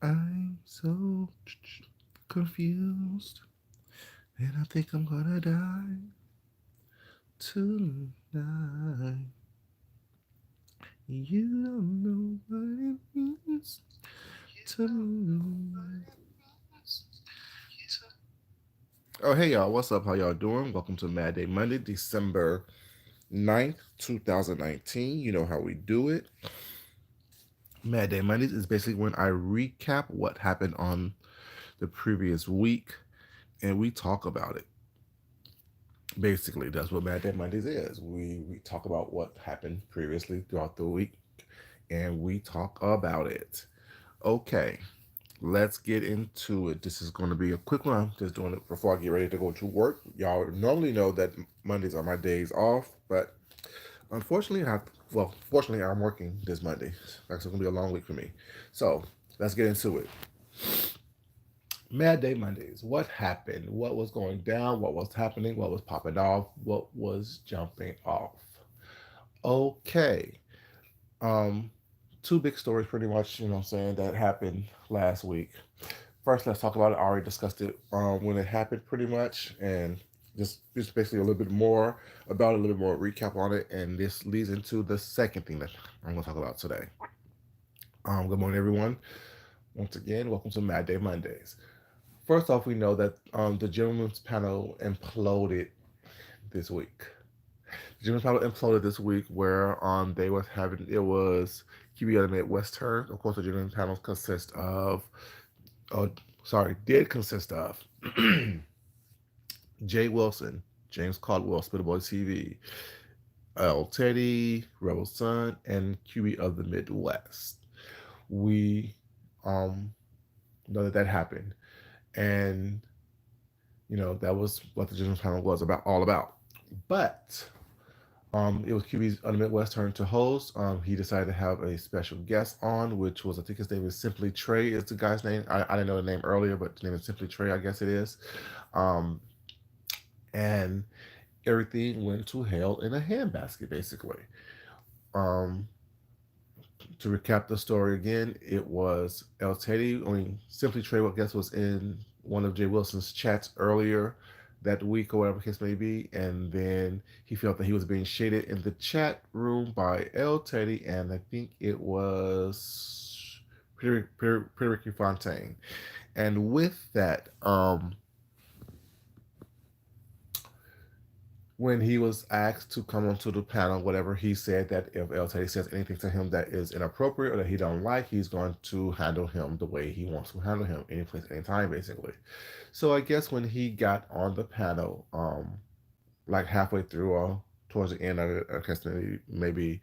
I'm so confused, and I think I'm gonna die tonight. You don't know what it means to me. Oh, hey y'all, what's up? How y'all doing? Welcome to Mad Day Monday, December 9th, 2019. You know how we do it. Mad Day Mondays is basically when I recap what happened on the previous week and we talk about it. Basically, that's what Mad Day Mondays is. We talk about what happened previously throughout the week and we talk about it. Okay, let's get into it. This is going to be a quick one. I'm just doing it before I get ready to go to work. Y'all normally know that Mondays are my days off, but unfortunately, fortunately, I'm working this Monday. That's going to be a long week for me. So let's get into it. Mad Day Mondays. What happened? What was going down? What was happening? What was popping off? What was jumping off? Okay. Um, Two big stories pretty much, you know what I'm saying, that happened last week. First, let's talk about it. I already discussed it when it happened pretty much, and just basically a little bit more about it, a little bit more recap on it, and this leads into the second thing that I'm going to talk about today. Good morning, everyone. Once again, welcome to Mad Day Mondays. First off, we know that the gentleman's panel imploded this week. The gentleman's panel imploded this week, where they was having it was QB of the Midwest turn. Of course, the gentleman's panel consists of, oh, sorry, did consist of Jay Wilson, James Caldwell, Spittleboy TV, L. Teddy, Rebel Son, and QB of the Midwest. We um, know that happened, and that was what the gentleman's panel was all about. But it was QB's on the Midwest turn to host. He decided to have a special guest on, which was, I think his name is Simply Trey is the guy's name. I didn't know the name earlier, but the name is Simply Trey, I guess it is. Um, and everything went to hell in a handbasket, basically. Um, to recap the story again, it was El Teddy. Simply Trey, I guess, was in one of Jay Wilson's chats earlier that week or whatever the case may be, and then he felt that he was being shaded in the chat room by El Teddy, and I think it was Pretty Ricky Fontaine. And with that, when he was asked to come onto the panel, whatever, he said that if El Teddy says anything to him that is inappropriate or that he don't like, he's going to handle him the way he wants to handle him, any place, anytime, basically. So I guess when he got on the panel, like halfway through or towards the end of it, I guess maybe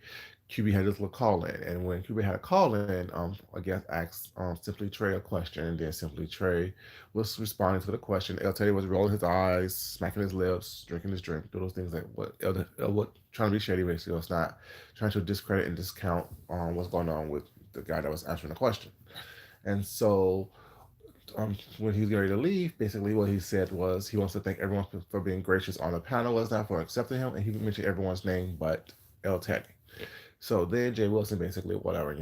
QB had this little call in, and when QB had a call in, I guess asked Simply Trey a question, and then Simply Trey was responding to the question. El Teddy was rolling his eyes, smacking his lips, drinking his drink, do those things like what trying to be shady basically. It's not trying to discredit and discount what's going on with the guy that was answering the question. And so when he was ready to leave, basically what he said was he wants to thank everyone for being gracious on the panel, was not for accepting him, and he mentioned everyone's name but El Teddy. So then Jay Wilson basically, whatever,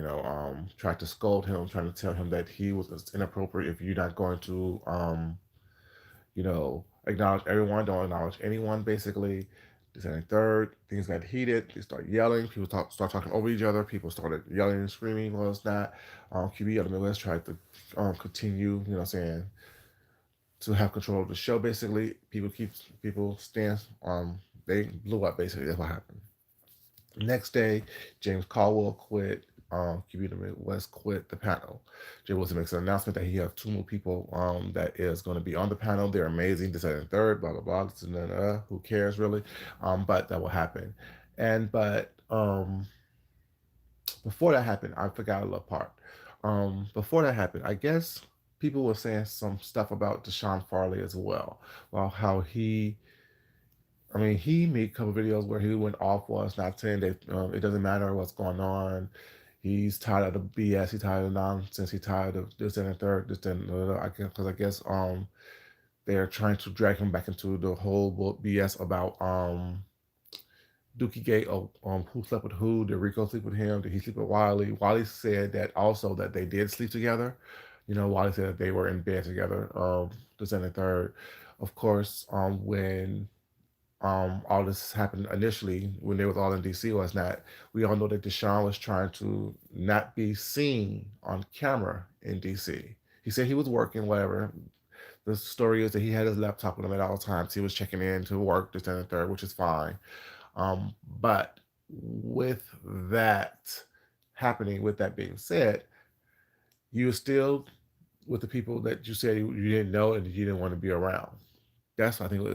tried to scold him, trying to tell him that he was inappropriate if you're not going to, acknowledge everyone, don't acknowledge anyone, basically. This and third, things got heated. They started yelling. People start talking over each other. People started yelling and screaming. Well, it's not. QB of the Midwest tried to continue, to have control of the show. Basically, people stand. They blew up. Basically, that's what happened. Next day, James Caldwell quit. QB the Midwest quit the panel. Jay Wilson makes an announcement that he has two more people that is going to be on the panel. They're amazing. This and third, blah blah blah. Who cares really? But that will happen. And but before that happened, I forgot a little part. Before that happened, I guess people were saying some stuff about Deshaun Farley as well. Well, how he made a couple videos where he went off was not saying that it doesn't matter what's going on. He's tired of the BS. He's tired of the nonsense. He's tired of this and the third, this and the I guess because I guess they're trying to drag him back into the whole BS about Dookie Gate, who slept with who, did Rico sleep with him, did he sleep with Wiley? Wiley said that also that they did sleep together. While they said that they were in bed together, December 3rd. Of course, when all this happened initially, when they was all in DC, was not, we all know that Deshaun was trying to not be seen on camera in DC. He said he was working, whatever. The story is that he had his laptop with him at all times. He was checking in to work December 3rd, which is fine. But with that happening, with that being said, you were still with the people that you said you didn't know and you didn't want to be around. That's, I think,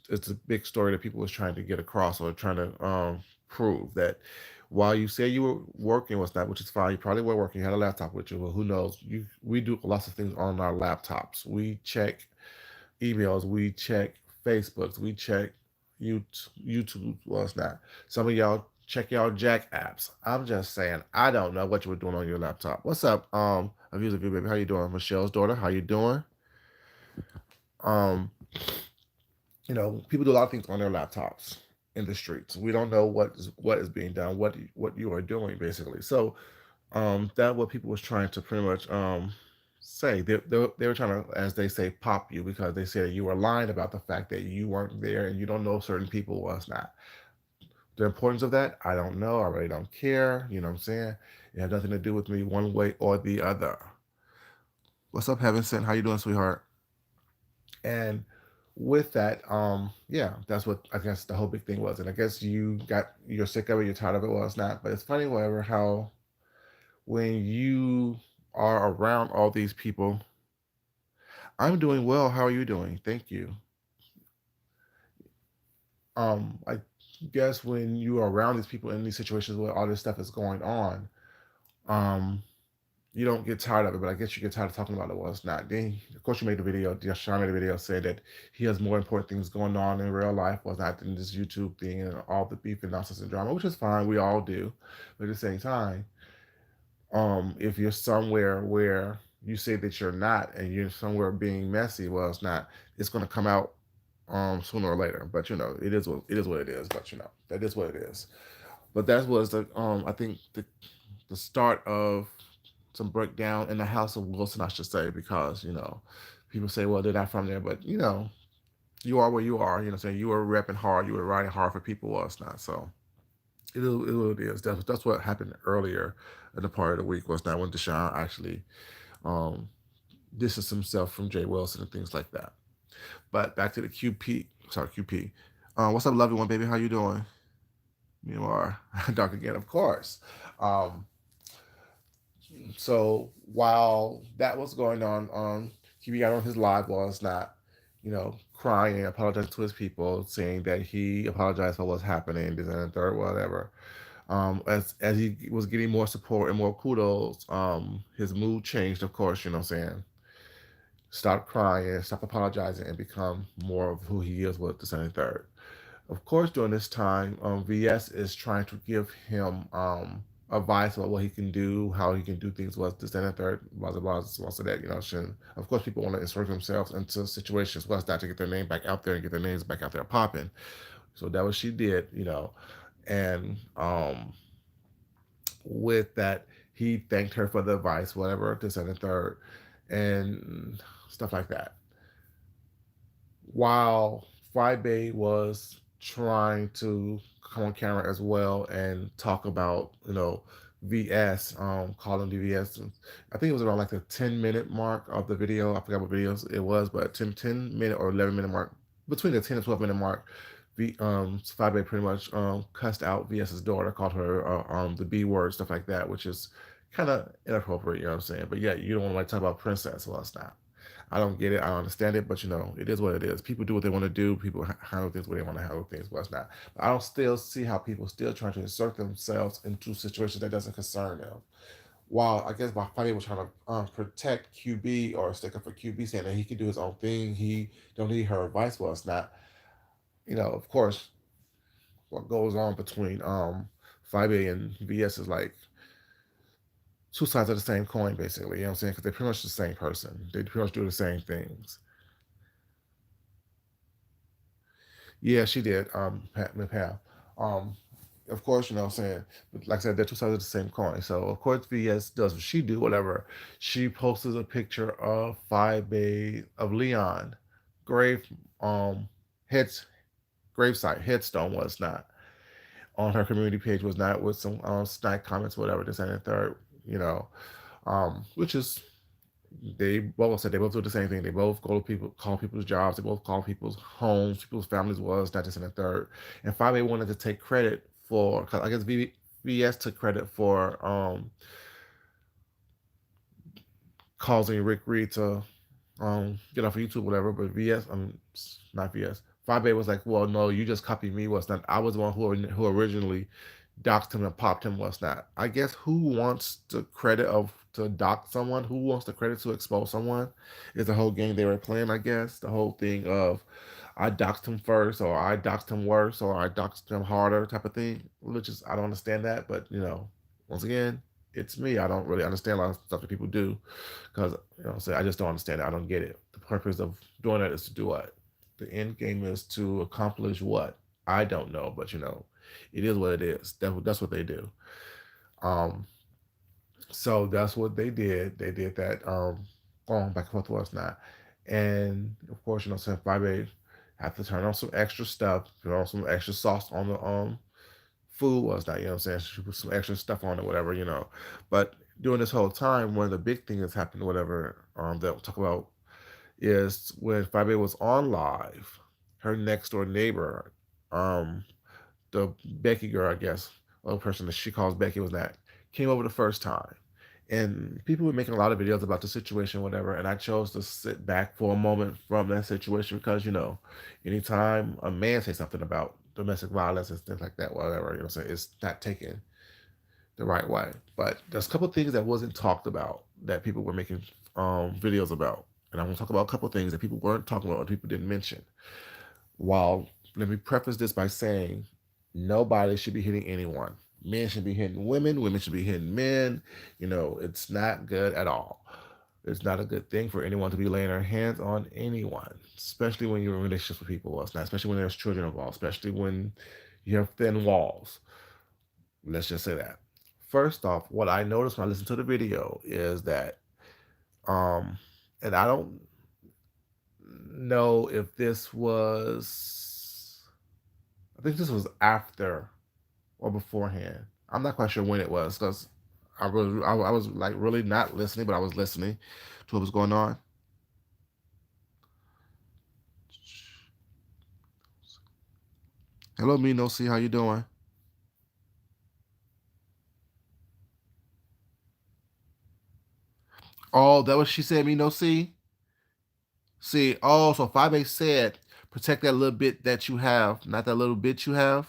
it's a big story that people was trying to get across, or trying to prove that while you say you were working was not, which is fine, you probably were working, you had a laptop with you. Well, who knows? We do lots of things on our laptops. We check emails, we check Facebooks, we check YouTube. Well, it's not. Some of y'all check y'all Jack apps. I'm just saying, I don't know what you were doing on your laptop. What's up? Abusive View, baby. How you doing? Michelle's daughter. How you doing? Um, People do a lot of things on their laptops in the streets. We don't know what is being done, what you are doing, basically. So that what people was trying to pretty much say. They were trying to, as they say, pop you, because they said you were lying about the fact that you weren't there and you don't know certain people was not. The importance of that, I don't know. I really don't care. You know what I'm saying? It has nothing to do with me one way or the other. What's up, Heaven Sent? How you doing, sweetheart? And with that, yeah, that's what I guess the whole big thing was. And I guess you're sick of it, you're tired of it. Well, it's not, but it's funny, whatever, how when you are around all these people, I'm doing well. How are you doing? Thank you. I guess when you are around these people in these situations where all this stuff is going on, um, you don't get tired of it, but I guess you get tired of talking about it. Well, it's not. Then, of course, you made the video. Sean made a video saying that he has more important things going on in real life, was not than this YouTube thing and all the beef and nonsense and drama, which is fine. We all do, but at the same time, if you're somewhere where you say that you're not, and you're somewhere being messy, well, it's not. It's going to come out sooner or later. But it is what it is. But that is what it is. But that was the I think the start of some breakdown in the house of Wilson, I should say, because people say, well, they're not from there, but you are where you are. You know, saying you were repping hard, you were riding hard for people, well, it's not. So it what it is. That's what happened earlier in the part of the week, was not when Deshaun actually um distanced himself from Jay Wilson and things like that. But back to the QP. Sorry, QP. What's up, lovely one, baby? How you doing? You are dark again, of course. Um, So while that was going on, he got on his live, was not, crying and apologizing to his people, saying that he apologized for what's happening, this and the third, whatever. As he was getting more support and more kudos, his mood changed, of course, what I'm saying. Stop crying, stop apologizing, and become more of who he is with the 73rd. Of course, during this time, VS is trying to give him advice about what he can do, how he can do things. Was this, and the third, blah blah blah, so that shouldn't. Of course, people want to insert themselves into situations, was that to get their name back out there and get their names back out there popping. So that was she did, and with that, he thanked her for the advice, whatever, this and the third, and stuff like that. While Friday was trying to come on camera as well and talk about, VS, calling the VS. I think it was around like the 10-minute mark of the video. I forgot what videos it was, but 10 minute or 11-minute mark, between the 10 and 12-minute mark, Friday pretty much cussed out VS's daughter, called her the B word, stuff like that, which is kind of inappropriate, you know what I'm saying? But yeah, you don't want to like talk about princess. Well, it's not. I don't get it. I don't understand it, but it is what it is. People do what they want to do. People handle things where they want to handle things. But it's not. But I don't still see how people still trying to insert themselves into situations that doesn't concern them. While I guess by fighting was trying to protect QB or stick up for QB, saying that he can do his own thing. He don't need her advice. Well, it's not. Of course, what goes on between Fibe and VS is like two sides of the same coin, basically. You know what I'm saying? Because they're pretty much the same person. They pretty much do the same things. Yeah, she did. Pat, Pam. Um, of course, you know what I'm saying? But like I said, they're two sides of the same coin. So, of course, VS does what she do, whatever. She posted a picture of of Leon grave, heads, gravesite, headstone was not on her community page, was not with some snide comments, whatever, this and the third, you know, which is they both said they both do the same thing. They both go to people, call people's jobs. They both call people's homes, people's families was not just in the third. And 5A wanted to take credit for, because I guess VS took credit for causing Rick Reed to get off of YouTube, whatever. But VS, not VS. 5A was like, well, no, you just copied me. Was not. I was the one who originally doxed him and popped him. Was not. I guess who wants the credit of to dox someone? Who wants the credit to expose someone? Is the whole game they were playing. I guess the whole thing of I doxed him first, or I doxed him worse, or I doxed him harder, type of thing. Which is I don't understand that, but once again, it's me. I don't really understand a lot of stuff that people do because I just don't understand it. I don't get it. The purpose of doing that is to do what? The end game is to accomplish what? I don't know, but it is what it is. That's what they do. Um, so that's what they did. They did that. Going back and forth was not, and of course, since 5A have to turn on some extra stuff, put on some extra sauce on the food was not. She put some extra stuff on it, whatever. But during this whole time, one of the big things that's happened, whatever, that we'll talk about is when 5A was on live, her next door neighbor, um, the Becky girl, I guess, or the person that she calls Becky was that, came over the first time. And people were making a lot of videos about the situation, whatever. And I chose to sit back for a moment from that situation because, anytime a man says something about domestic violence and things like that, whatever, it's not taken the right way. But there's a couple of things that wasn't talked about that people were making videos about. And I'm going to talk about a couple of things that people weren't talking about or people didn't mention. While let me preface this by saying nobody should be hitting anyone. Men should be hitting women. Women should be hitting men. It's not good at all. It's not a good thing for anyone to be laying their hands on anyone, especially when you're in relationships with people. It's not, especially when there's children involved, especially when you have thin walls. Let's just say that. First off, what I noticed when I listened to the video is that, um, and I don't know if this was, I think this was after or beforehand. I'm not quite sure when it was because I was like really not listening, but I was listening to what was going on. Hello, me no see, how you doing? Oh, that was she said me no see. See, oh, so 5A said protect that little bit that you have, not that little bit you have.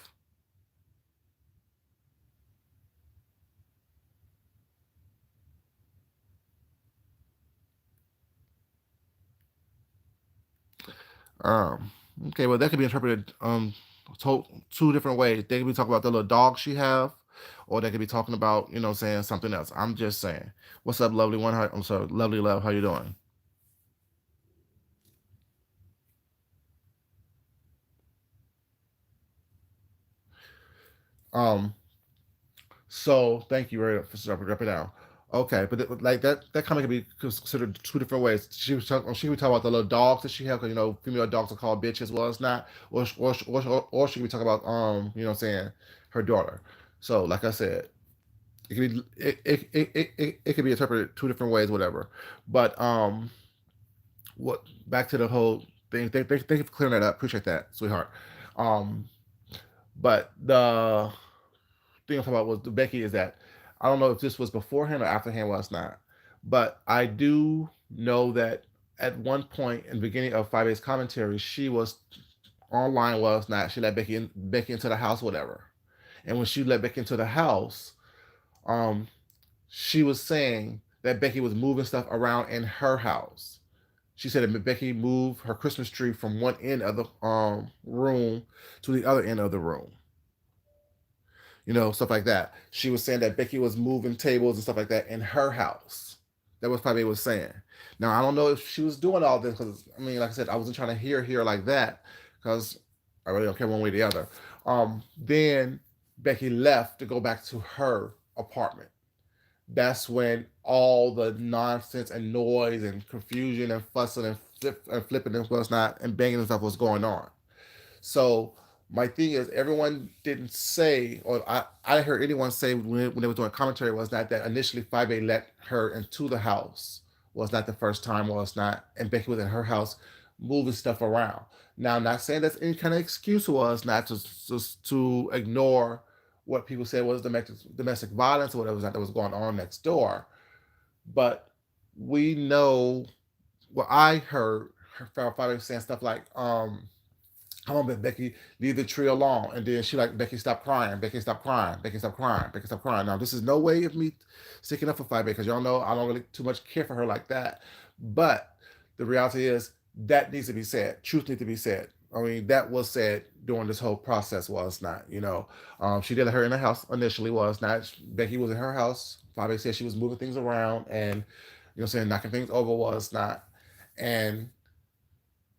Um, okay, well that could be interpreted two different ways. They could be talking about the little dog she have, or they could be talking about saying something else. I'm just saying. What's up, lovely one? I'm sorry, lovely love. How you doing? Um, so thank you very much for dropping down. Okay, but like that comment can be considered two different ways. She would talk about the little dogs that she had, because female dogs are called bitches. Well, it's not, or she could be talking about saying her daughter. So like I said, it could be it could be interpreted two different ways, whatever. But what back to the whole thing. Thank you for clearing that up. Appreciate that, sweetheart. Um, but the thing I'm talking about was the Becky is that I don't know if this was beforehand or afterhand. Was not, but I do know that at one point in the beginning of 5A's commentary, she was online. Was not, she let Becky into the house, whatever. And when she let Becky into the house, um, she was saying that Becky was moving stuff around in her house. She said that Becky moved her Christmas tree from one end of the room to the other end of the room. Stuff like that. She was saying that Becky was moving tables and stuff like that in her house. That was probably was saying. Now I don't know if she was doing all this because I mean, like I said, I wasn't trying to hear like that because I really don't care one way or the other. Then Becky left to go back to her apartment. That's when all the nonsense and noise and confusion and fussing and flipping and whatnot and banging and stuff was going on. So my thing is, everyone didn't say, or I heard anyone say when they were doing commentary was not that initially 5A let her into the house was not the first time, was not, and Becky was in her house moving stuff around. Now, I'm not saying that's any kind of excuse was not to just to ignore what people said was domestic violence or whatever that was going on next door, but we know what I heard her father saying stuff like, come on, Becky, leave the tree alone. And then she like, Becky, stop crying. Becky, stop crying. Becky, stop crying. Becky, stop crying. Now, this is no way of me sticking up for 5A because y'all know I don't really too much care for her like that. But the reality is that needs to be said. Truth needs to be said. I mean, that was said during this whole process, was not, she did let her in the house initially, was not. Becky was in her house. 5A said she was moving things around and, saying, knocking things over, was not. And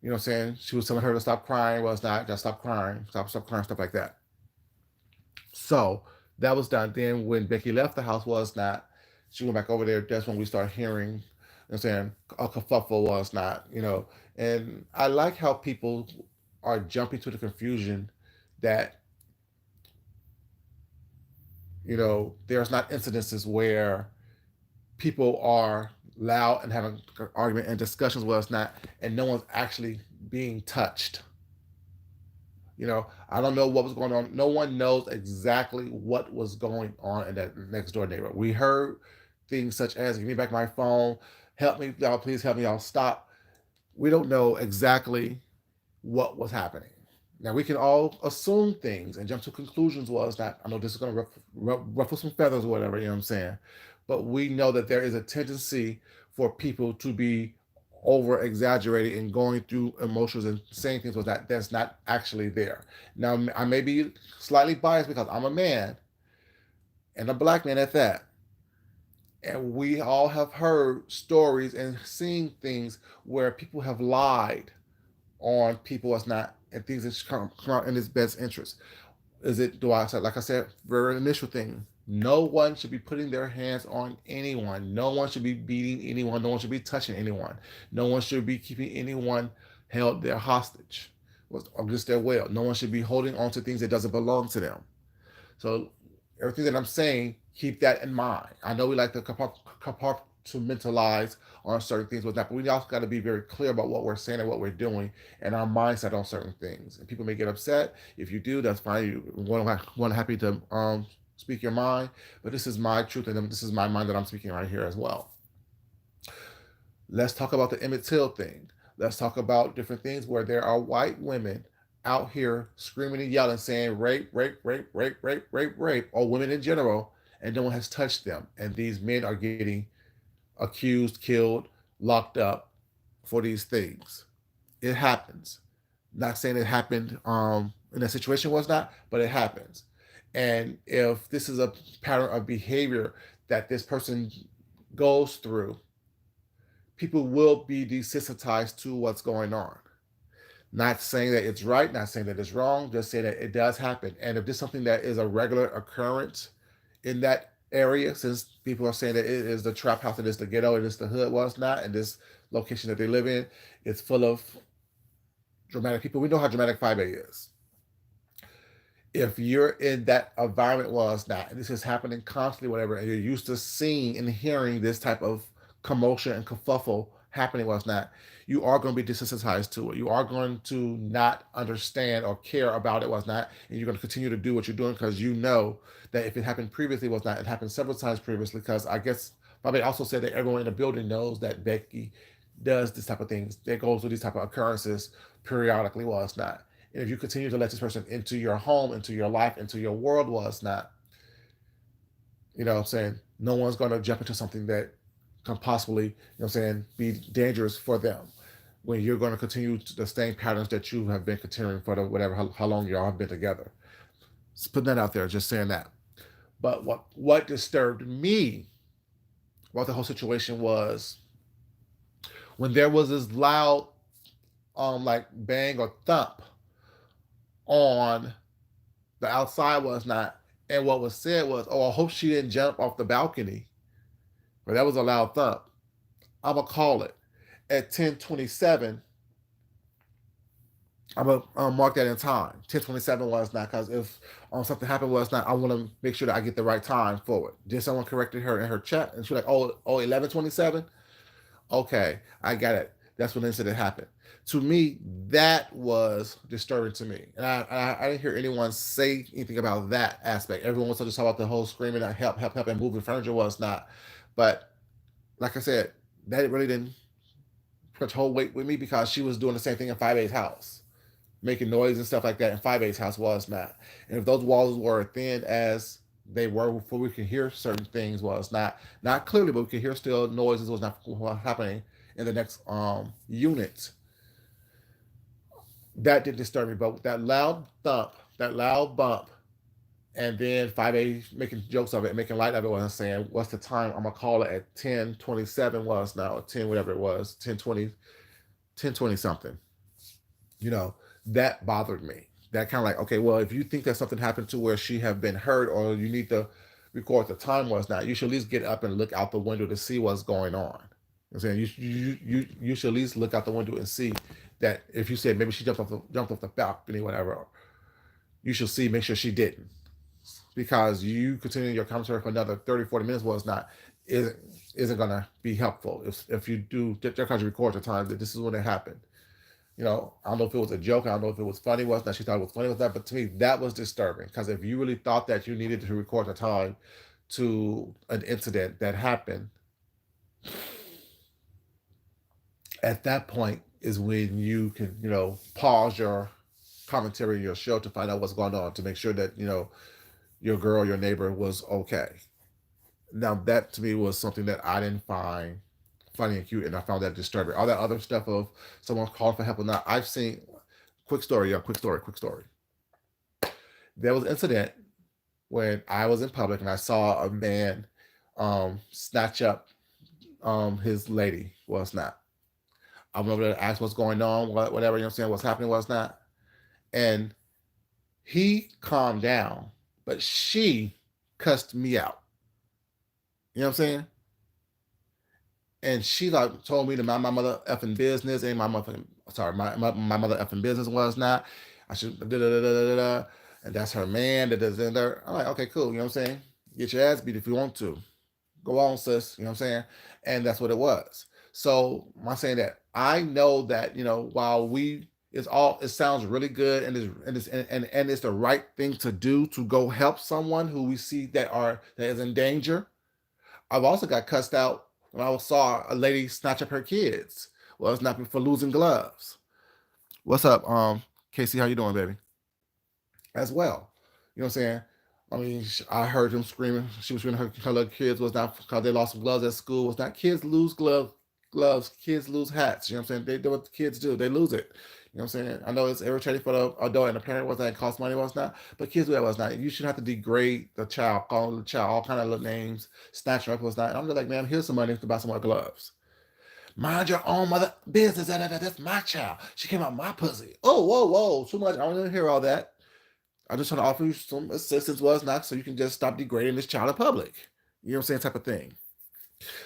she was telling her to stop crying, was not, just stop crying, stop crying, stuff like that. So that was done. Then when Becky left the house, was not, she went back over there. That's when we started hearing, a kerfuffle, was not, And I like how people are jumping to the confusion that, there's not incidences where people are loud and having an argument and discussions where it's not, and no one's actually being touched. I don't know what was going on. No one knows exactly what was going on in that next door neighborhood. We heard things such as, give me back my phone, help me, y'all, please help me, y'all, stop. We don't know exactly what was happening. Now we can all assume things and jump to conclusions. Was not, I know this is going to ruffle some feathers or whatever, you know what I'm saying? But we know that there is a tendency for people to be over exaggerating and going through emotions and saying things that's not actually there. Now I may be slightly biased because I'm a man and a black man at that. And we all have heard stories and seen things where people have lied on people as not, and things that come out in his best interest. Is it, do I say, like I said, very initial thing, no one should be putting their hands on anyone. No one should be beating anyone. No one should be touching anyone. No one should be keeping anyone held there hostage against their will. No one should be holding on to things that doesn't belong to them. So everything that I'm saying, keep that in mind. I know we like to compartmentalize on certain things with that, but we also got to be very clear about what we're saying and what we're doing and our mindset on certain things. And people may get upset. If you do, that's fine. You're happy to speak your mind, but this is my truth and this is my mind that I'm speaking right here as well. Let's talk about the Emmett Till thing. Let's talk about different things where there are white women out here screaming and yelling, saying rape, rape, rape, rape, rape, rape, rape, or women in general, and no one has touched them. And these men are getting accused, killed, locked up for these things. It happens. Not saying it happened in that situation, was not, but it happens. And if this is a pattern of behavior that this person goes through, people will be desensitized to what's going on. Not saying that it's right, not saying that it's wrong, just saying that it does happen. And if this is something that is a regular occurrence in that area, since people are saying that it is the trap house, it is the ghetto, it is the hood, was not, and this location that they live in, it's full of dramatic people. We know how dramatic 5A is. If you're in that environment, was not, and this is happening constantly, whatever, and you're used to seeing and hearing this type of commotion and kerfuffle happening, was not, you are going to be desensitized to it. You are going to not understand or care about it, was not, and you're going to continue to do what you're doing because you know that if it happened previously, was not, it happened several times previously. Because I guess probably also said that everyone in the building knows that Becky does this type of things, that goes through these type of occurrences periodically, was not. And if you continue to let this person into your home, into your life, into your world, was not, I'm saying, no one's going to jump into something that can possibly, be dangerous for them when you're going to continue the same patterns that you have been continuing for the whatever, how long y'all have been together. Just putting that out there, just saying that. But what disturbed me about the whole situation was when there was this loud, like bang or thump on the outside, was not, And what was said was, "Oh, I hope she didn't jump off the balcony." But that was a loud thump. I'm gonna call it at 10:27. I'm gonna mark that in time. 10:27 was not, because if something happened was not, I want to make sure that I get the right time for it. Just someone corrected her in her chat, and she was like, "Oh, 11:27." Okay, I got it. That's when the incident happened. To me, that was disturbing to me, and I didn't hear anyone say anything about that aspect. Everyone was just talking about the whole screaming and help, help, help, and moving furniture was not. But like I said, that really didn't put whole weight with me, because she was doing the same thing in 5A's house, making noise and stuff like that. And 5A's house was not. And if those walls were thin as they were before, we could hear certain things, was not clearly, but we could hear still noises was not happening in the next unit. That did disturb me. But that loud thump, that loud bump, and then 5A making jokes of it, making light of it, was saying, "What's the time? I'm gonna call it at 10:27." Was now, or 10 whatever it was, 10:20, 10:20 something. You know, that bothered me. That kind of like, okay, well, if you think that something happened to where she have been hurt, or you need to record the time was not, you should at least get up and look out the window to see what's going on. I'm saying you should at least look out the window and see that. If you said maybe she jumped off the balcony, whatever, you should see, make sure she didn't, because you continuing your commentary for another 30, 40 minutes was not, isn't isn't gonna be helpful. If you do just because you record the time that this is when it happened. I don't know if it was a joke. I don't know if it was funny. Was that she thought it was funny? Was that? But to me, that was disturbing, because if you really thought that you needed to record the time to an incident that happened, at that point is when you can, pause your commentary, your show, to find out what's going on, to make sure that your girl, your neighbor was okay. Now that to me was something that I didn't find funny and cute, and I found that disturbing. All that other stuff of someone calling for help or not, I've seen. Quick story, yeah, quick story. There was an incident when I was in public and I saw a man snatch up his lady. Well, it's not. I went over there to ask what's going on, whatever, what I'm saying, what's happening, what's not. And he calmed down, but she cussed me out. You know what I'm saying? And she like told me to mind my mother effing business, and my mother, sorry, my mother effing business was not. I should da da da da da da, and that's her man. Da, da, da, da. I'm like, okay, cool. You know what I'm saying? Get your ass beat if you want to. Go on, sis. You know what I'm saying? And that's what it was. So I'm saying that I know that while it sounds really good, and it's the right thing to do, to go help someone who we see that is in danger. I've also got cussed out when I saw a lady snatch up her kids. Well, it's not for losing gloves. What's up, Casey? How you doing, baby? As well, you know what I'm saying? I mean, I heard him screaming. She was screaming her little kids was not because they lost some gloves at school. Was not kids lose gloves. Kids lose hats. You know what I'm saying? They do what the kids do. They lose it. You know what I'm saying? I know it's irritating for the adult and the parent, was that it costs money, was not, but kids do that, was not. You shouldn't have to degrade the child, call the child all kind of little names, snatch her up, was not. And I'm just like, man, here's some money to buy some more gloves. Mind your own mother business. That's my child. She came out my pussy. Oh, whoa, too much. I don't want to hear all that. I just trying to offer you some assistance, was not, so you can just stop degrading this child in public. You know what I'm saying? Type of thing.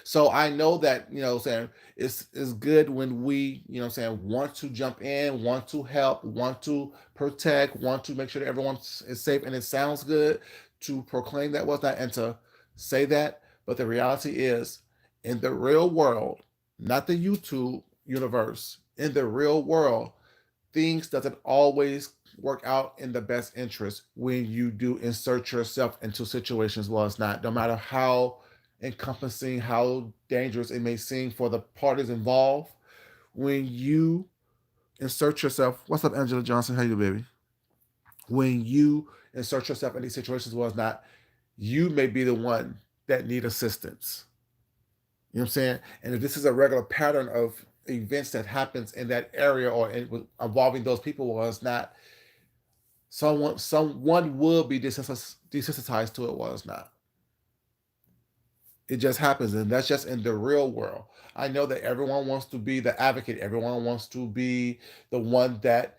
So I know that, saying it's good when we, want to jump in, want to help, want to protect, want to make sure that everyone is safe, and it sounds good to proclaim that, was not, and to say that. But the reality is, in the real world, not the YouTube universe, in the real world, things doesn't always work out in the best interest when you do insert yourself into situations, was not, no matter how encompassing, how dangerous it may seem for the parties involved. When you insert yourself, what's up, Angela Johnson? How you doing, baby? When you insert yourself in these situations, was not, you may be the one that need assistance. You know what I'm saying? And if this is a regular pattern of events that happens in that area, or involving those people, was not, someone will be desensitized to it, was not. It just happens, and that's just in the real world. I know that everyone wants to be the advocate. Everyone wants to be the one that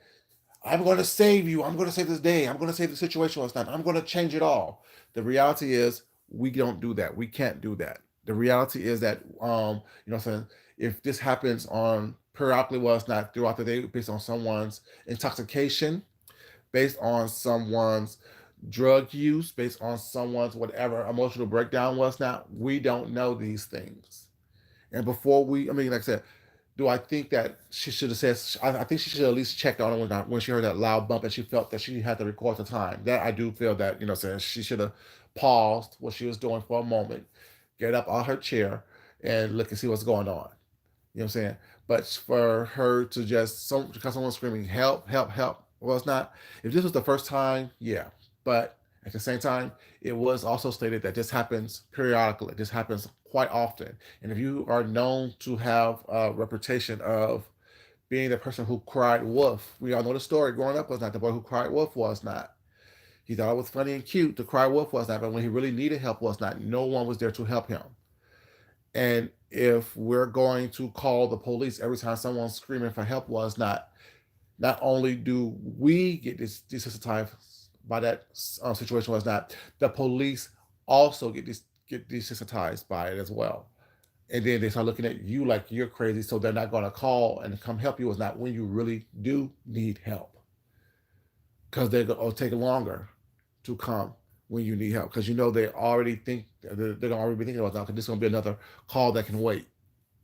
I'm going to save you. I'm going to save this day. I'm going to save the situation last night. I'm going to change it all. The reality is we don't do that. We can't do that. The reality is that, what I'm saying, if this happens on periodically, well, it's not throughout the day based on someone's intoxication, based on someone's drug use, based on someone's whatever emotional breakdown was not, we don't know these things. And before I mean, like I said, do I think that she should have said? I think she should have at least checked on it when she heard that loud bump and she felt that she had to record the time. That I do feel that saying she should have paused what she was doing for a moment, get up out her chair, and look and see what's going on. You know what I'm saying? But for her to just because someone's screaming help, help, help. Well, it's not. If this was the first time, yeah. But at the same time, it was also stated that this happens periodically. This happens quite often. And if you are known to have a reputation of being the person who cried wolf, we all know the story. Growing up was not the boy who cried wolf was not. He thought it was funny and cute to cry wolf was not, but when he really needed help was not. No one was there to help him. And if we're going to call the police every time someone's screaming for help was not only do we get desensitized by that situation was not, the police also get desensitized by it as well. And then they start looking at you like you're crazy, so they're not going to call and come help you. Is not when you really do need help, because they're going to take longer to come when you need help, because they already think they're going to already be thinking about that. Because this is going to be another call that can wait,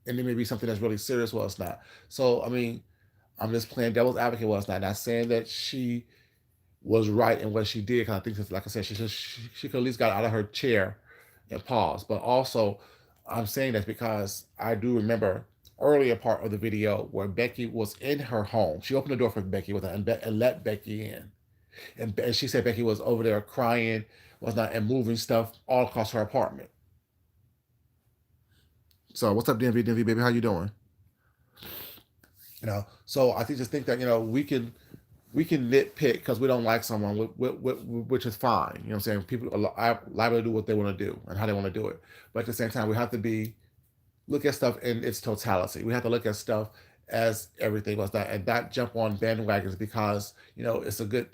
and it may be something that's really serious. Well, it's not. So I mean, I'm just playing devil's advocate. Well, it's not saying that she was right in what she did. Because I think, like I said, she could at least got out of her chair and pause. But also, I'm saying that because I do remember earlier part of the video where Becky was in her home. She opened the door for Becky and let Becky in, and she said Becky was over there crying, was not and moving stuff all across her apartment. So what's up, DMV baby? How you doing? So I think just think that we can nitpick because we don't like someone, which is fine. You know what I'm saying? People are liable to do what they want to do and how they want to do it. But at the same time, we have to look at stuff in its totality. We have to look at stuff as everything was that, and not jump on bandwagons because it's a good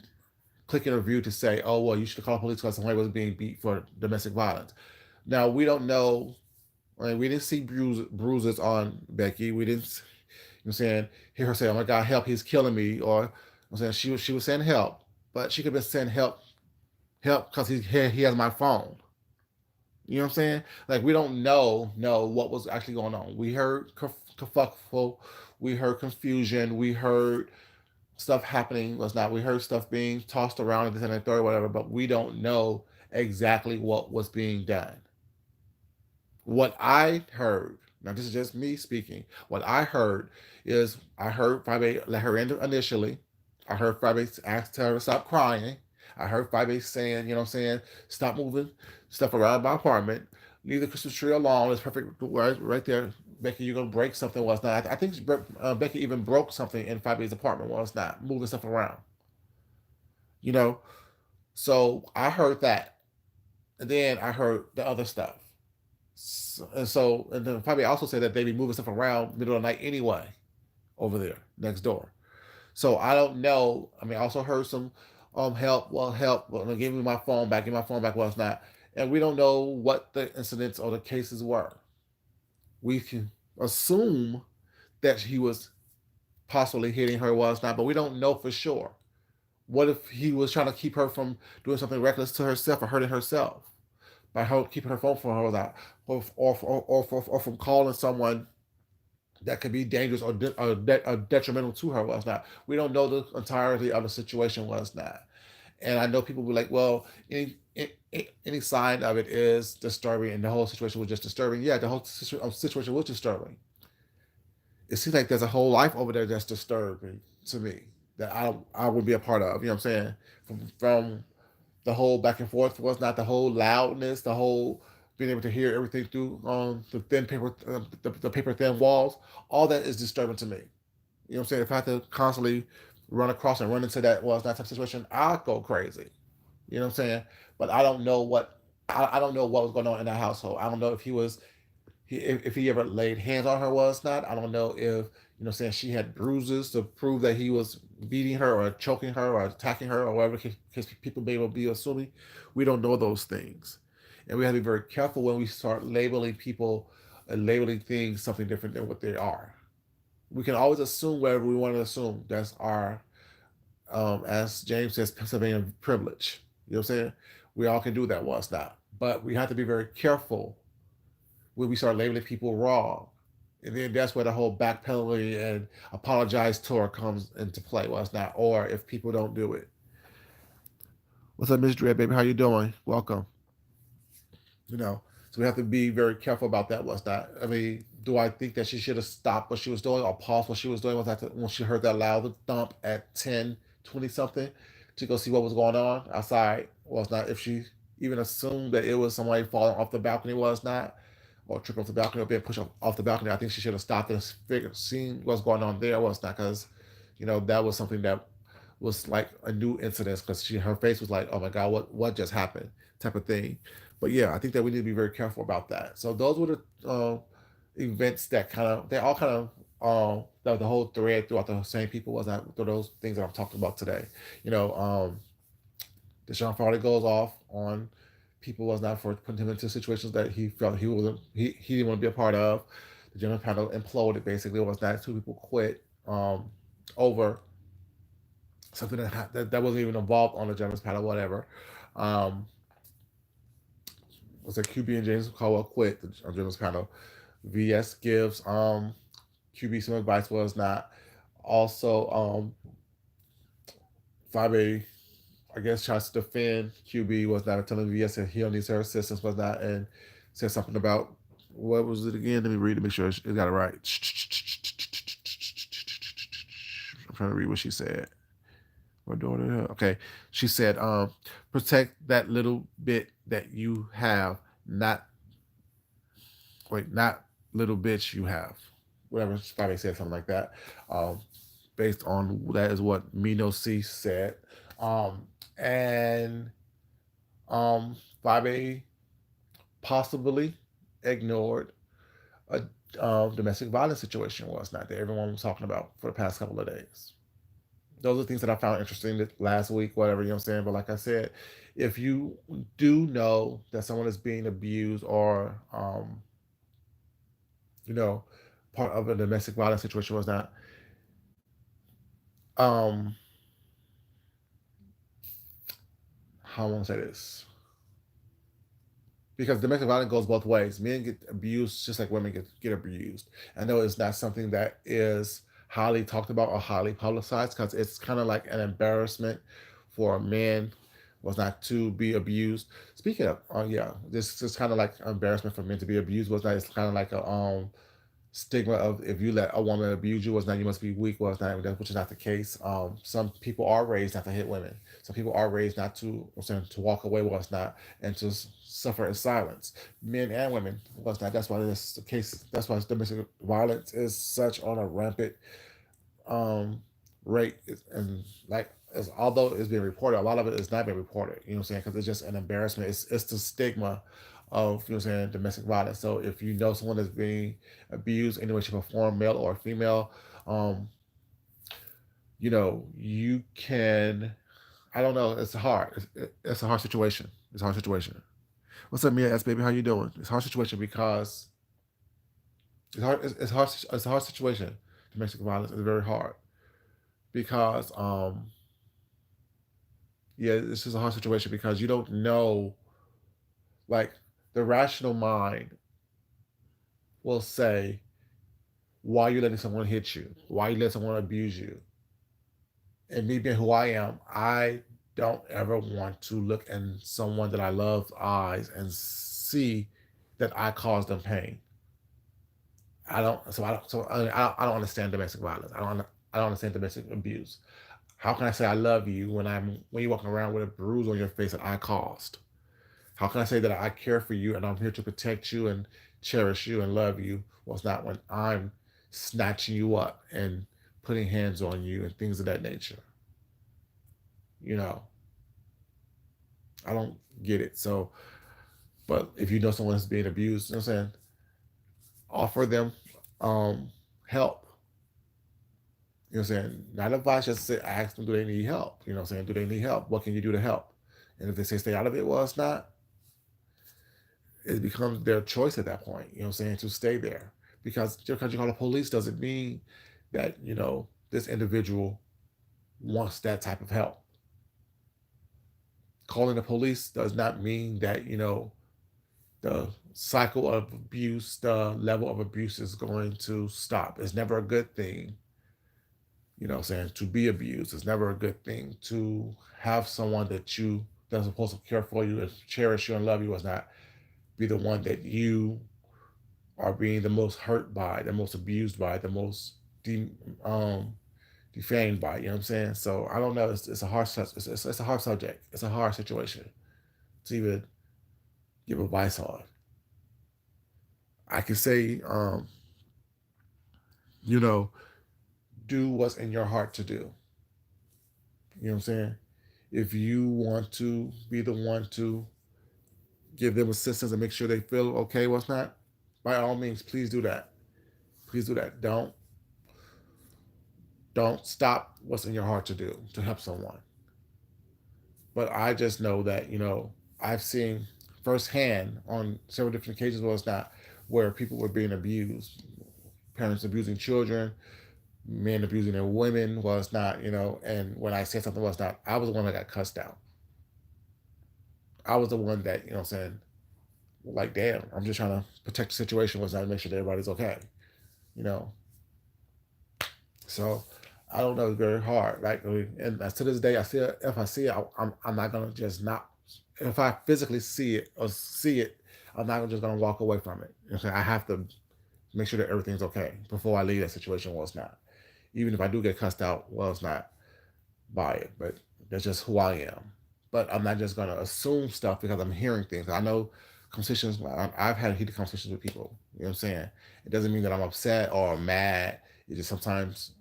click in a review to say, oh well, you should call the police because somebody was being beat for domestic violence. Now we don't know. I mean, we didn't see bruises on Becky. We didn't, I'm saying, hear her say, "Oh my God, help! He's killing me," or I'm saying she was saying help, but she could have been saying help because he has my phone. You know what I'm saying? Like we don't know what was actually going on. We heard kerfuffle, we heard confusion, we heard stuff happening. Was not. We heard stuff being tossed around and this and that third, whatever. But we don't know exactly what was being done. What I heard, now this is just me speaking. What I heard is I heard Fabe let her in initially. I heard Fabe ask her to stop crying. I heard Fabe saying, you know what I'm saying, stop moving stuff around my apartment. Leave the Christmas tree alone. It's perfect right there. Becky, you're gonna break something. Was not. I think Becky even broke something in Fabe's apartment. Was not moving stuff around. You know. So I heard that, and then I heard the other stuff. And then probably also said that they be moving stuff around middle of the night anyway over there next door. So I don't know. I mean, I also heard some help. Well, help. Well, give me my phone back. Give me my phone back. Well, it's not. And we don't know what the incidents or the cases were. We can assume that he was possibly hitting her was not, but we don't know for sure. What if he was trying to keep her from doing something reckless to herself or hurting herself by her keeping her phone from her that, or from calling someone that could be dangerous or detrimental to her was not. We don't know the entirety of the situation was not. And I know people will be like, well, any sign of it is disturbing, and the whole situation was just disturbing. Yeah, the whole situation was disturbing. It seems like there's a whole life over there that's disturbing to me that I would be a part of. You know what I'm saying? From the whole back and forth was not the whole loudness, the whole being able to hear everything through the thin paper, the paper thin walls. All that is disturbing to me. You know what I'm saying? If I had to constantly run across and run into that that type of situation, I'd go crazy. You know what I'm saying? But I don't know what was going on in that household. I don't know if he was if he ever laid hands on her was not. I don't know if saying she had bruises to prove that he was beating her or choking her or attacking her or whatever because people may well be assuming. We don't know those things, and we have to be very careful when we start labeling people and labeling things something different than what they are. We can always assume whatever we want to assume. That's our, as James says, Pennsylvania privilege. You know what I'm saying? We all can do that once not, but we have to be very careful when we start labeling people wrong. And then that's where the whole backpedaling and apologize tour comes into play. Well, it's not, or if people don't do it. What's up, Miss Dread, baby? How you doing? Welcome. You know, so we have to be very careful about that. Was not. I mean, do I think that she should have stopped what she was doing or paused what she was doing? Was that when she heard that loud thump at 10:20 something to go see what was going on outside? Was not if she even assumed that it was somebody falling off the balcony. Was not, or tripping off the balcony or being pushed off the balcony. I think she should have stopped and figured, seen what's going on there. Was not because, that was something that was like a new incident because her face was like, oh my god, what just happened, type of thing. But yeah, I think that we need to be very careful about that. So those were the events that they all kind of the whole thread throughout the same people was that those things that I'm talking about today. You know, Deshaun Farley goes off on people was not for putting him into situations that he felt he didn't want to be a part of. The general panel imploded basically. It was that two people quit over something that wasn't even involved on the general panel, whatever. Um, was that QB and James Caldwell quit the general panel. VS gives QB some advice was not. Also, 5A I guess tries to defend QB was not telling VS that he don't need her assistance was not and said something about what was it again? Let me read to make sure it got it right. I'm trying to read what she said. My daughter. Okay. She said, protect that little bit that you have, not little bitch you have. Whatever somebody said something like that. Um, Based on that is what Mino C said. And 5A possibly ignored a domestic violence situation was not that everyone was talking about for the past couple of days. Those are things that I found interesting last week, whatever, you know what I'm saying? But like I said, if you do know that someone is being abused or, you know, part of a domestic violence situation was not, um, how am I going to say this? Because domestic violence goes both ways. Men get abused just like women get abused. I know it's not something that is highly talked about or highly publicized because it's kind of like an embarrassment for men was not to be abused. Speaking of, yeah, this is kind of like embarrassment for men to be abused was not. It's kind of like a stigma of if you let a woman abuse you was not you must be weak was not which is not the case. Some people are raised not to hit women. Some people are raised not to walk away was not and to suffer in silence. Men and women was not. That's why this is the case. That's why domestic violence is such on a rampant rate and like as although it's being reported, a lot of it is not being reported. You know what I'm saying? Because it's just an embarrassment. It's the stigma of you know what I'm saying domestic violence. So if you know someone is being abused any way, shape, or form, male or female, um, you can. I don't know. It's hard. It's a hard situation. It's a hard situation. What's up, Mia S baby? How you doing? It's a hard situation because it's hard. It's hard. It's a hard situation. Domestic violence is very hard because yeah, this is a hard situation because you don't know like the rational mind will say why you letting someone hit you, why you letting someone abuse you. And me being who I am, I don't ever want to look in someone that I love's eyes and see that I caused them pain. I don't. So I don't. So I don't understand domestic violence. I don't understand domestic abuse. How can I say I love you when you're walking around with a bruise on your face that I caused? How can I say that I care for you and I'm here to protect you and cherish you and love you? Well, it's not when I'm snatching you up and putting hands on you and things of that nature. You know, I don't get it. So, but if you know someone is being abused, you know what I'm saying? offer them help. You know what I'm saying? Not advice, just say, ask them, do they need help? You know what I'm saying? Do they need help? What can you do to help? And if they say stay out of it, well, it's not, it becomes their choice at that point, you know what I'm saying, to stay there. Because just because you call the police doesn't mean that, this individual wants that type of help. Calling the police does not mean that, the cycle of abuse, the level of abuse is going to stop. It's never a good thing, what I'm saying, to be abused. It's never a good thing to have someone that's supposed to care for you and cherish you and love you was not be the one that you are being the most hurt by, the most abused by, the most um, defamed by. You know what I'm saying? So I don't know. It's a hard it's a hard subject. It's a hard situation to even give advice on. I can say, you know, do what's in your heart to do. You know what I'm saying? If you want to be the one to give them assistance and make sure they feel okay, what's not, by all means, please do that. Please do that. Don't stop what's in your heart to do to help someone. But I just know that, I've seen firsthand on several different occasions where it's not where people were being abused, parents abusing children, men abusing their women was not, and when I said something was not, I was the one that got cussed out. I was the one that, what I'm saying, like, damn, I'm just trying to protect the situation was not make sure that everybody's okay, you know. So I don't know, it's very hard. Like, and to this day, I see it. If I see it, I'm not gonna just not. If I physically see it, I'm not just gonna walk away from it. I have to make sure that everything's okay before I leave that situation. Well, it's not. Even if I do get cussed out, well, it's not by it, but that's just who I am. But I'm not just gonna assume stuff because I'm hearing things. I know conversations. I've had heated conversations with people. You know what I'm saying? It doesn't mean that I'm upset or mad. It just sometimes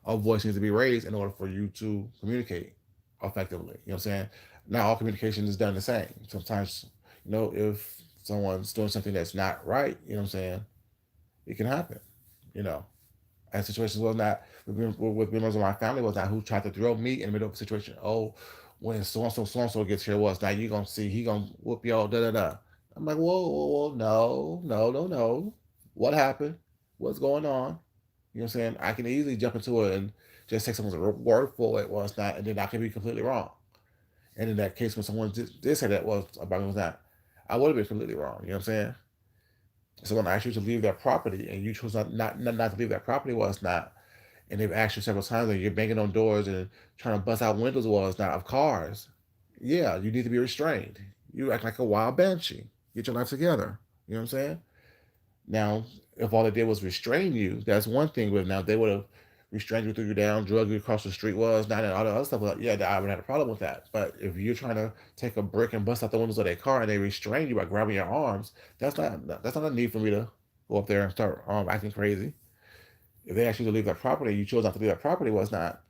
a voice needs to be raised in order for you to communicate effectively. You know what I'm saying? Not all communication is done the same. Sometimes, if someone's doing something that's not right, you know what I'm saying, it can happen. You know, and situations was not with members of my family was not who tried to throw me in the middle of a situation. Oh, when so and so gets here, was now you gonna see he gonna whoop y'all da da da. I'm like, whoa, whoa, whoa, no, no, no, no. What happened? What's going on? You know what I'm saying? I can easily jump into it and just take someone's word for it was not, and then I can be completely wrong. And in that case, when someone did say that was about me was not, I would have been completely wrong. You know what I'm saying? Someone asked you to leave that property, and you chose not to leave that property was not, and they've asked you several times, and you're banging on doors and trying to bust out windows was not of cars. Yeah, you need to be restrained. You act like a wild banshee. Get your life together. You know what I'm saying? Now, if all they did was restrain you, that's one thing. But now if they would have restrained you, threw you down, drug you across the street, was not and all the other stuff. Well, yeah, I would have a problem with that. But if you're trying to take a brick and bust out the windows of their car and they restrain you by grabbing your arms, that's not a need for me to go up there and start acting crazy. If they asked you to leave that property, you chose not to leave that property. Was not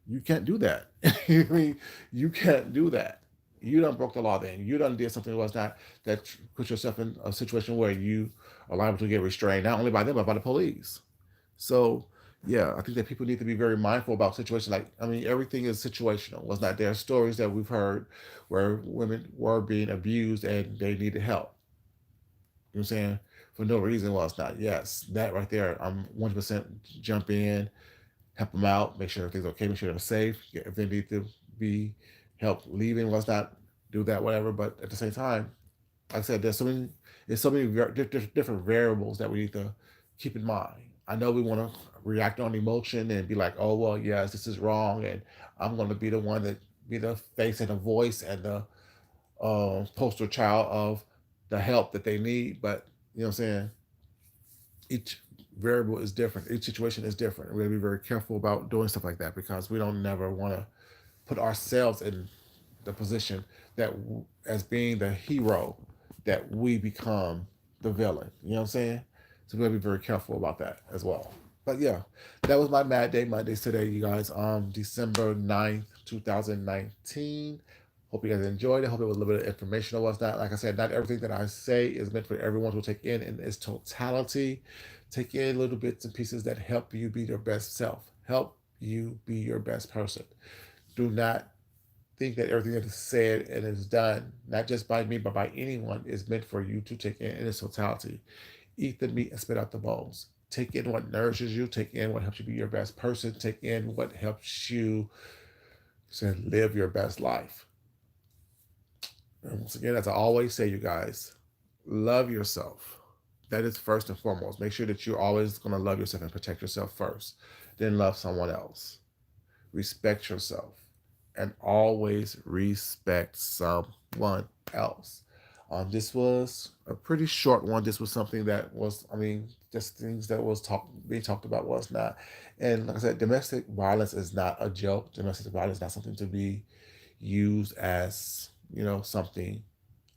you can't do that. I mean, you can't do that. You done broke the law then. You done did something that was not that put yourself in a situation where you are liable to get restrained, not only by them, but by the police. So yeah, I think that people need to be very mindful about situations like I mean, everything is situational. Was not there stories that we've heard where women were being abused and they needed help. You know what I'm saying? For no reason. Well, it's not. Yes, that right there, I'm 100% jump in, help them out, make sure everything's okay, make sure they're safe. Yeah, if they need to be help leaving, let's not do that, whatever. But at the same time, like I said, there's so many different variables that we need to keep in mind. I know we want to react on emotion and be like, oh well, yes, this is wrong, and I'm going to be the one that be the face and the voice and the poster child of the help that they need. But you know what I'm saying? Each variable is different. Each situation is different. We're gonna be very careful about doing stuff like that because we don't never want to put ourselves in the position that as being the hero that we become the villain. You know what I'm saying? So we're gonna be very careful about that as well. But yeah, that was my Mondays today, you guys. December 9th, 2019. Hope you guys enjoyed it. Hope it was a little bit of information on what's not. Like I said, not everything that I say is meant for everyone to take in its totality. Take in little bits and pieces that help you be your best self, help you be your best person. Do not think that everything that is said and is done, not just by me, but by anyone, is meant for you to take in its totality. Eat the meat and spit out the bones. Take in what nourishes you. Take in what helps you be your best person. Take in what helps you live your best life. And once again, as I always say, you guys, love yourself. That is first and foremost. Make sure that you're always going to love yourself and protect yourself first. Then love someone else. Respect yourself. And always respect someone else. This was a pretty short one. This was something that was, just things that was being talked about was not. And like I said, domestic violence is not a joke. Domestic violence is not something to be used as, something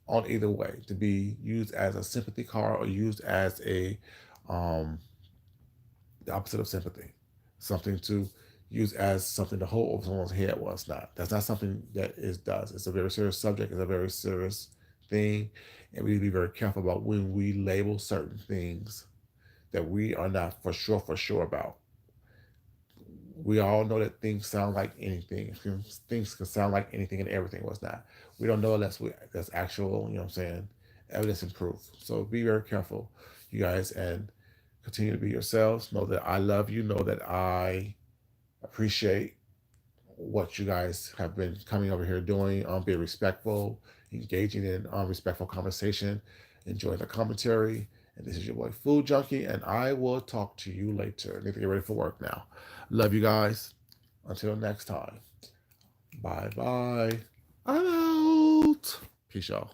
on either way, to be used as a sympathy card or used as um, the opposite of sympathy, something to use as something to hold over someone's head. Was not. That's not something that is does. It's a very serious subject. It's a very serious thing, and we need to be very careful about when we label certain things that we are not for sure about. We all know that things sound like anything. Things can sound like anything and everything was not. We don't know unless that's actual, evidence and proof. So be very careful, you guys, and continue to be yourselves. Know that I love you. Know that I appreciate what you guys have been coming over here doing. Being respectful, engaging in respectful conversation, enjoying the commentary. And this is your boy Food Junkie, and I will talk to you later. I need to get ready for work now. Love you guys. Until next time. Bye bye. I'm out. Peace, y'all.